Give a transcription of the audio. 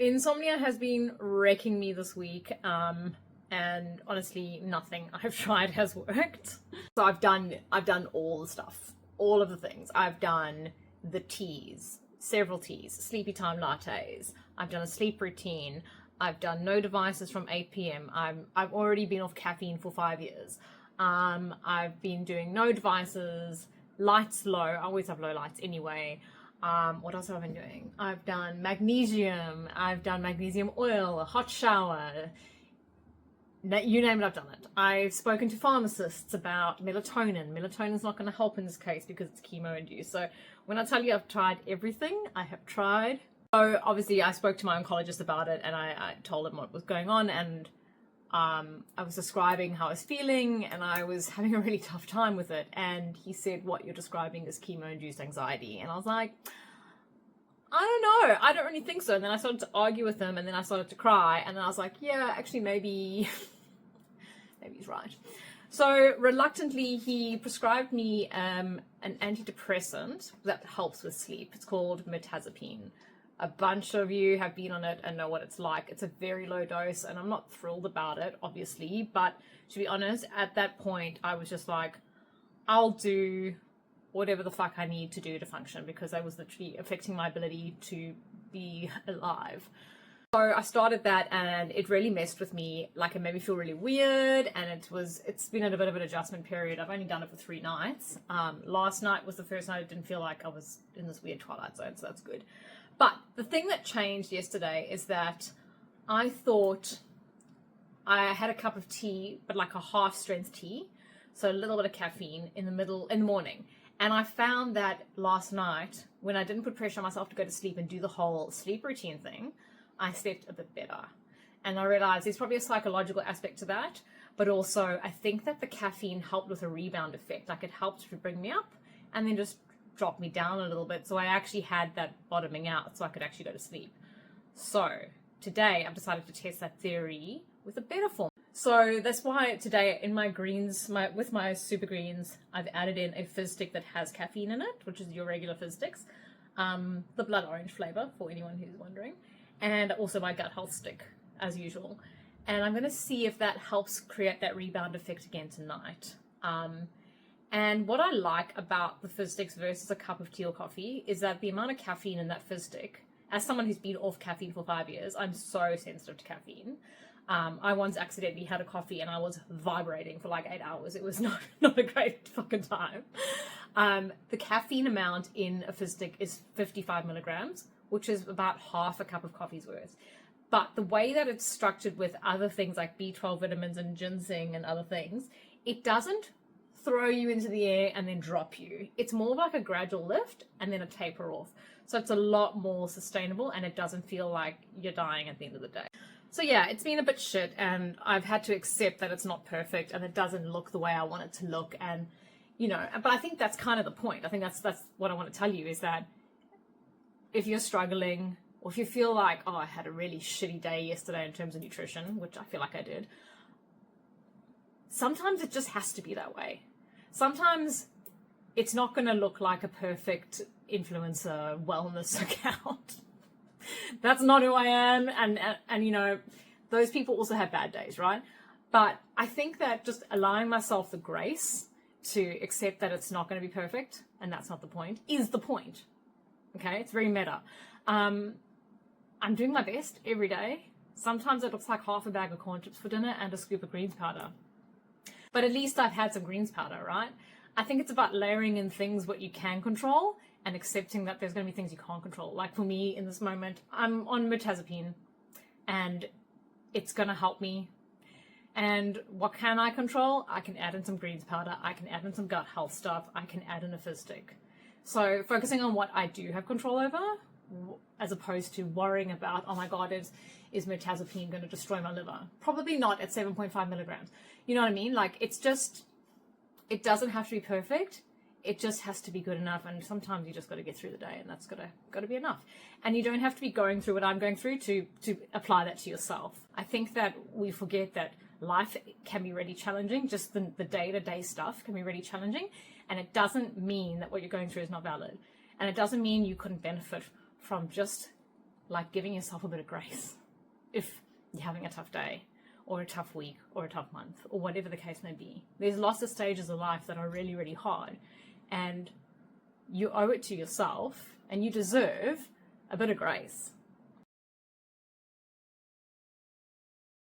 Insomnia has been wrecking me this week, and honestly, nothing I've tried has worked. So I've done all the stuff, all of the things. I've done the teas, several teas, sleepy time lattes. I've done a sleep routine. I've done no devices from 8 p.m. I've already been off caffeine for 5 years. I've been doing no devices, lights low. I always have low lights anyway. What else have I been doing? I've done magnesium. I've done magnesium oil, a hot shower. You name it, I've done it. I've spoken to pharmacists about melatonin. Melatonin's not going to help in this case because it's chemo induced. So when I tell you I've tried everything, I have tried. So obviously I spoke to my oncologist about it, and I told him what was going on, and I was describing how I was feeling, and I was having a really tough time with it. And he said, what you're describing is chemo-induced anxiety. And I was like, I don't know. I don't really think so. And then I started to argue with him, and then I started to cry. And then I was like, yeah, actually, maybe he's right. So reluctantly, he prescribed me an antidepressant that helps with sleep. It's called mirtazapine. A bunch of you have been on it and know what it's like. It's a very low dose, and I'm not thrilled about it, obviously. But to be honest, at that point, I was just like, I'll do whatever the fuck I need to do to function, because that was literally affecting my ability to be alive. So I started that, and it really messed with me. Like, it made me feel really weird, and it's been a bit of an adjustment period. I've only done it for 3 nights. Last night was the first night I didn't feel like I was in this weird twilight zone, so that's good. But the thing that changed yesterday is that I thought I had a cup of tea, but like a half strength tea. So a little bit of caffeine in the morning. And I found that last night, when I didn't put pressure on myself to go to sleep and do the whole sleep routine thing, I slept a bit better. And I realized there's probably a psychological aspect to that, but also I think that the caffeine helped with a rebound effect. Like, it helped to bring me up and then just drop me down a little bit. So I actually had that bottoming out so I could actually go to sleep. So today I've decided to test that theory with a better form. So that's why today in my greens, with my super greens, I've added in a fizz stick that has caffeine in it, which is your regular fizz sticks, the blood orange flavor for anyone who's wondering, and also my gut health stick as usual. And I'm going to see if that helps create that rebound effect again tonight. And what I like about the fizz sticks versus a cup of tea or coffee is that the amount of caffeine in that fizz stick, as someone who's been off caffeine for 5 years, I'm so sensitive to caffeine. I once accidentally had a coffee and I was vibrating for like 8 hours. It was not a great fucking time. The caffeine amount in a fizz stick is 55 milligrams, which is about half a cup of coffee's worth. But the way that it's structured with other things like B12 vitamins and ginseng and other things, it doesn't throw you into the air and then drop you. It's more like a gradual lift and then a taper off. So it's a lot more sustainable, and it doesn't feel like you're dying at the end of the day. So yeah, it's been a bit shit, and I've had to accept that it's not perfect and it doesn't look the way I want it to look. And, you know, but I think that's kind of the point. I think that's what I want to tell you, is that if you're struggling, or if you feel like, oh, I had a really shitty day yesterday in terms of nutrition, which I feel like I did, sometimes it just has to be that way. Sometimes it's not going to look like a perfect influencer wellness account. That's not who I am. And you know, those people also have bad days, right? But I think that just allowing myself the grace to accept that it's not going to be perfect, and that's not the point, is the point. Okay? It's very meta. I'm doing my best every day. Sometimes it looks like half a bag of corn chips for dinner and a scoop of greens powder. But at least I've had some greens powder, right? I think it's about layering in things what you can control and accepting that there's going to be things you can't control. Like for me in this moment, I'm on mirtazapine and it's going to help me. And what can I control? I can add in some greens powder. I can add in some gut health stuff. I can add in a fizz stick. So focusing on what I do have control over, as opposed to worrying about, oh my God, is mirtazapine going to destroy my liver? Probably not at 7.5 milligrams. You know what I mean? Like, it's just, it doesn't have to be perfect. It just has to be good enough. And sometimes you just got to get through the day, and that's got to be enough. And you don't have to be going through what I'm going through to apply that to yourself. I think that we forget that life can be really challenging. Just the day-to-day stuff can be really challenging. And it doesn't mean that what you're going through is not valid. And it doesn't mean you couldn't benefit from just like giving yourself a bit of grace if you're having a tough day or a tough week or a tough month or whatever the case may be. There's lots of stages of life that are really, really hard, and you owe it to yourself and you deserve a bit of grace.